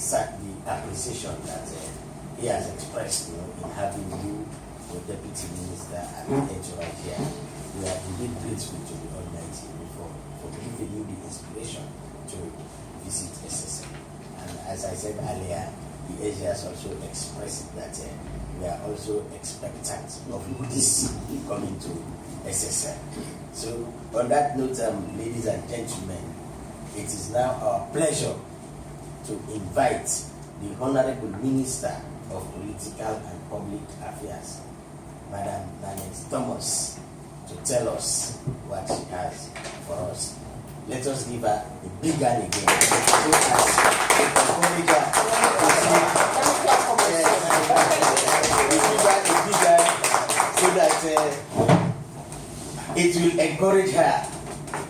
the appreciation that he has expressed, in having you, the Deputy Minister, at the edge right here. We are indeed grateful to the Almighty for giving you the inspiration to visit SSM. And as I said earlier, the Asia has also expressed that we are also expectant of this coming to SSM. So on that note, ladies and gentlemen, it is now our pleasure to invite the Honorable Minister of Political and Public Affairs, Madam Nanette Thomas, to tell us what she has for us. Let us give her a big hand again. So that it will encourage her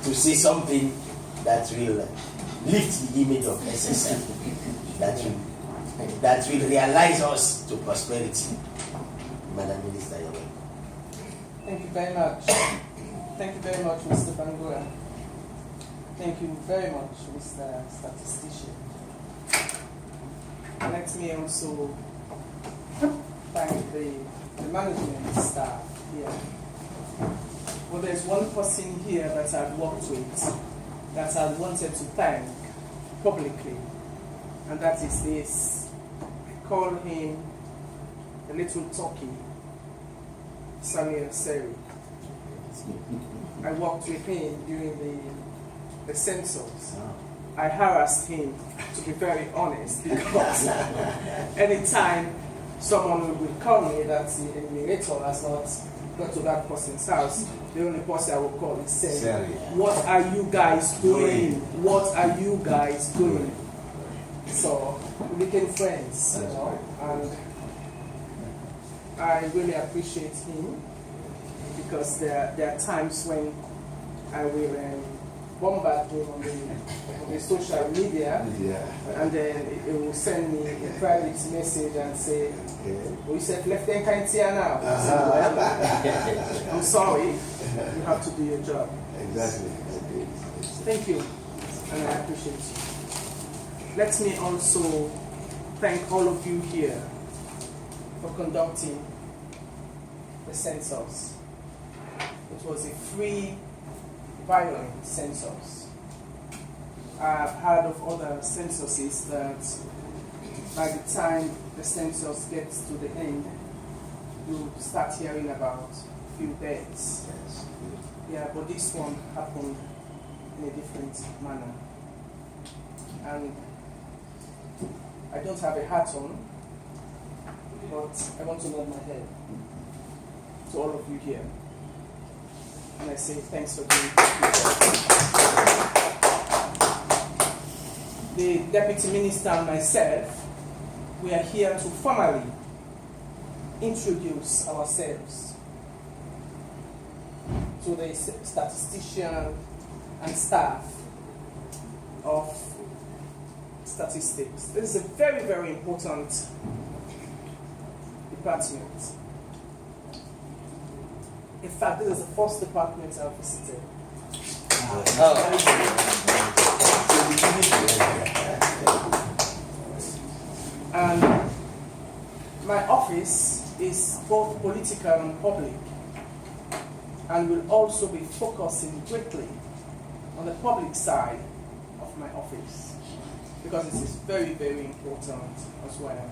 to say something that will lift the image of SSM, that will realize us to prosperity. Madam Minister, you're welcome. Thank you very much. Thank you very much, Mr. Bangura. Thank you very much, Mr. Statistician. Let me also thank the management staff here. Well, there's one person here that I've worked with that I wanted to thank publicly, and that is this. I call him the little turkey, Samuel Seri. I worked with him during the census. I harassed him, to be very honest, because anytime someone would call me that the enumerator has not got to that person's house, the only person I will call is saying, "What are you guys doing? What are you guys doing?" So we became friends, and I really appreciate him, because there are times when I will bombard him on the social media, and then he will send me a private message and say, "We said left hand can't see her now." I said, "Well, I'm sorry, you have to do your job." Exactly. Thank you, and I appreciate you. Let me also thank all of you here for conducting the census. It was a free, violent census. I've heard of other censuses that by the time the census gets to the end, you start hearing about a few deaths. Yeah, but this one happened in a different manner. And I don't have a hat on, but I want to nod my head to all of you here. And I say thanks for being here. The Deputy Minister and myself, we are here to formally introduce ourselves to the statistician and staff of statistics. This is a very, very important department. In fact, this is the first department I've visited. And my office is both political and public, and will also be focusing greatly on the public side of my office, because it is very, very important as well.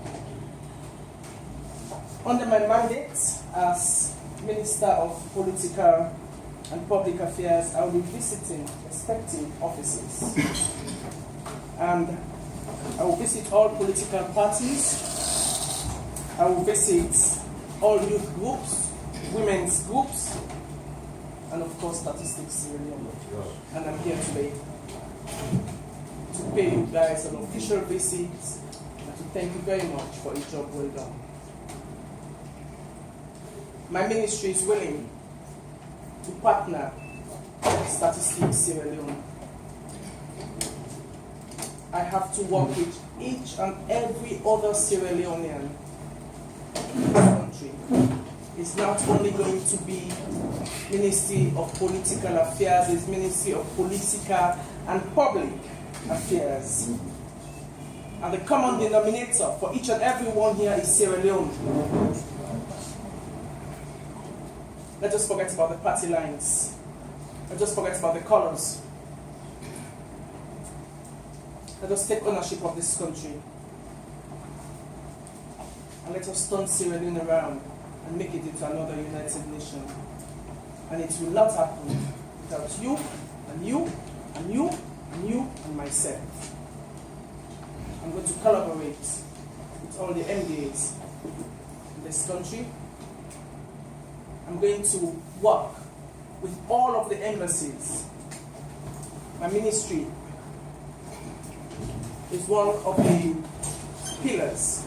Under my mandate as Minister of Political and Public Affairs, I will be visiting respective offices. And I will visit all political parties. I will visit all youth groups, women's groups, and of course statistics in Leone. And I'm here today to pay you guys an official visit and to thank you very much for a job well done. My ministry is willing to partner with Statistics Sierra Leone. I have to work with each and every other Sierra Leonean in this country. It's not only going to be Ministry of Political Affairs, it's Ministry of Political and Public Affairs. And the common denominator for each and every one here is Sierra Leone. Let's just forget about the party lines. Let's just forget about the colors. Let us take ownership of this country. And let us turn Sierra Leone around and make it into another united nation. And it will not happen without you, and you, and you, and you, and myself. I'm going to collaborate with all the MDAs in this country. I'm going to work with all of the embassies. My ministry is one of the pillars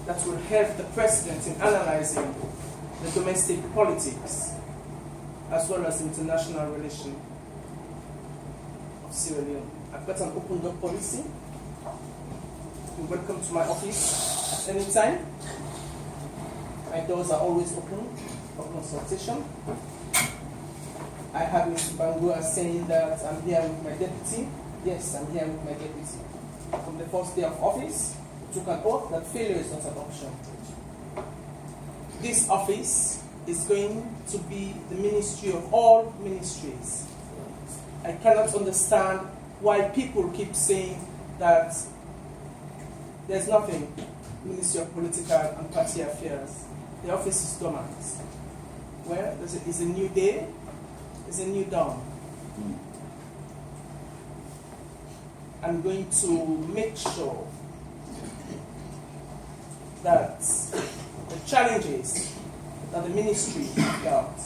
that will help the president in analyzing the domestic politics as well as international relations of Sierra Leone. I've got an open door policy. You're welcome to my office at any time. My doors are always open for consultation. I have Mr. Bangura saying that I'm here with my deputy. Yes, I'm here with my deputy. From the first day of office, we took an oath that failure is not an option. This office is going to be the ministry of all ministries. I cannot understand why people keep saying that there's nothing, Ministry of Political and Party Affairs. The office is dormant. Well, it's a new day, it's a new dawn. I'm going to make sure that the challenges that the ministry got,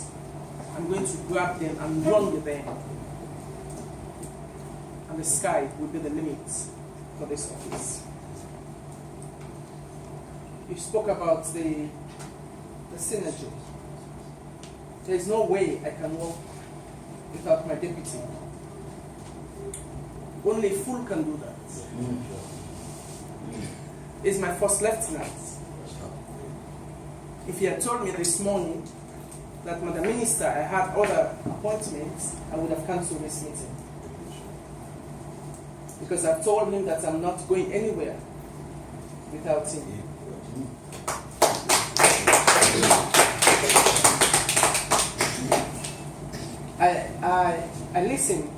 I'm going to grab them and run with them. And the sky will be the limit for this office. You spoke about the synergy. There is no way I can work without my deputy. Only a fool can do that. He's my first lieutenant. If he had told me this morning that, Madam Minister, I had other appointments, I would have cancelled this meeting. Because I've told him that I'm not going anywhere without him. I listened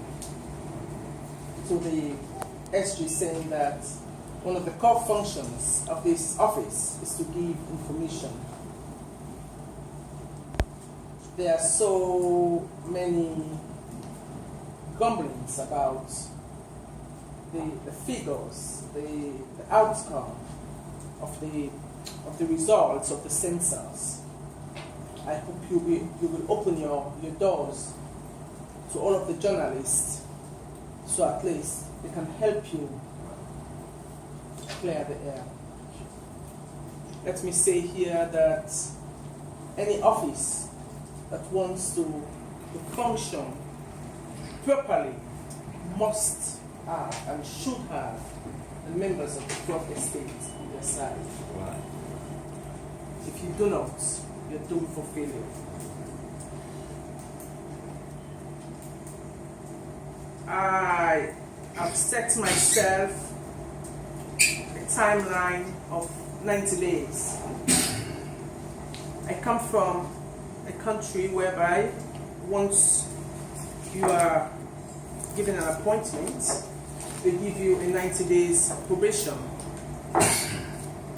to the SG saying that one of the core functions of this office is to give information. There are so many grumblings about the figures, the outcome of the results of the census. I hope you will open your doors to all of the journalists, so at least they can help you clear the air. Let me say here that any office that wants to function properly must have and should have the members of the 12th estate on their side. Right. If you do not, you're doomed for failure. I have set myself a timeline of 90 days. I come from a country whereby once you are given an appointment, they give you a 90 days probation.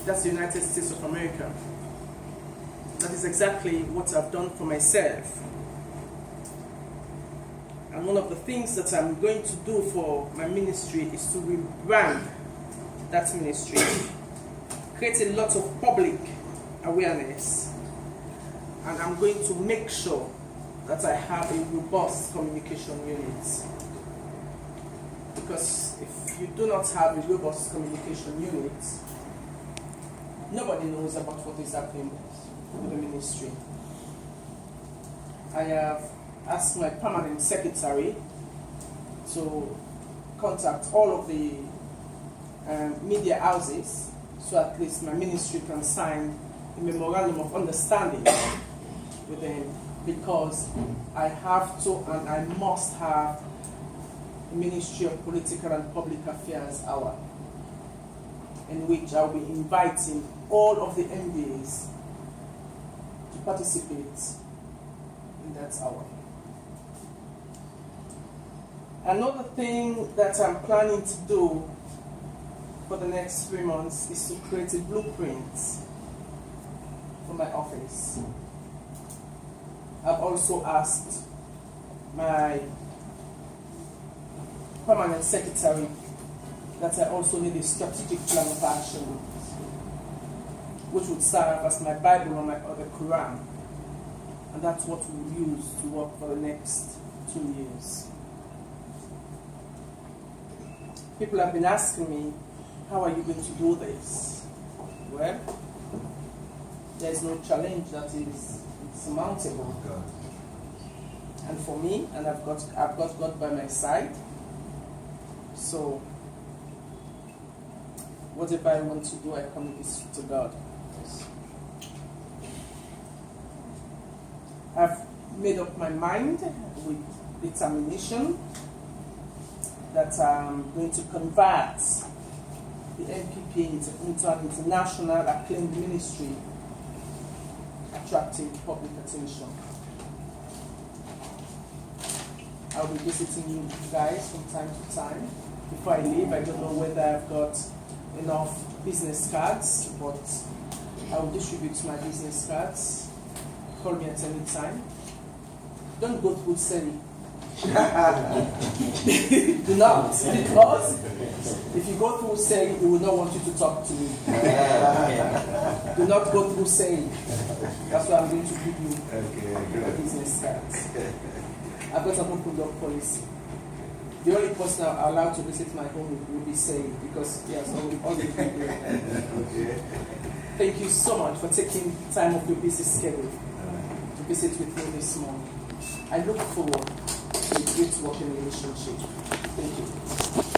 That's the United States of America. That is exactly what I've done for myself. And one of the things that I'm going to do for my ministry is to rebrand that ministry, create a lot of public awareness, and I'm going to make sure that I have a robust communication unit. Because if you do not have a robust communication unit, nobody knows about what is happening with the ministry. I have asked my permanent secretary to contact all of the media houses, so at least my ministry can sign a memorandum of understanding with them, because I have to and I must have a Ministry of Political and Public Affairs hour. in which I'll be inviting all of the MDAs to participate in that hour. Another thing that I'm planning to do for the next 3 months is to create a blueprint for my office. I've also asked my permanent secretary that I also need a strategic plan of action, which would serve as my Bible or the Quran. And that's what we'll use to work for the next 2 years. People have been asking me, how are you going to do this? Well, there's no challenge that is insurmountable. And for me, and I've got God by my side. So whatever I want to do, I commit this to God. I've made up my mind with determination that I'm going to convert the NPP into an international acclaimed ministry attracting public attention. I'll be visiting you guys from time to time. Before I leave, I don't know whether I've got enough business cards, but I will distribute my business cards. Call me at any time. Don't go through selling. Do not, because if you go through saying, he will not want you to talk to me. Do not go through saying. That's why I'm going to give you the business cards. I've got an open door policy. The only person I'm allowed to visit my home will be saying, because he has already been here. Thank you so much for taking time off your busy schedule to visit with me this morning. I look forward to a great working relationship. Thank you.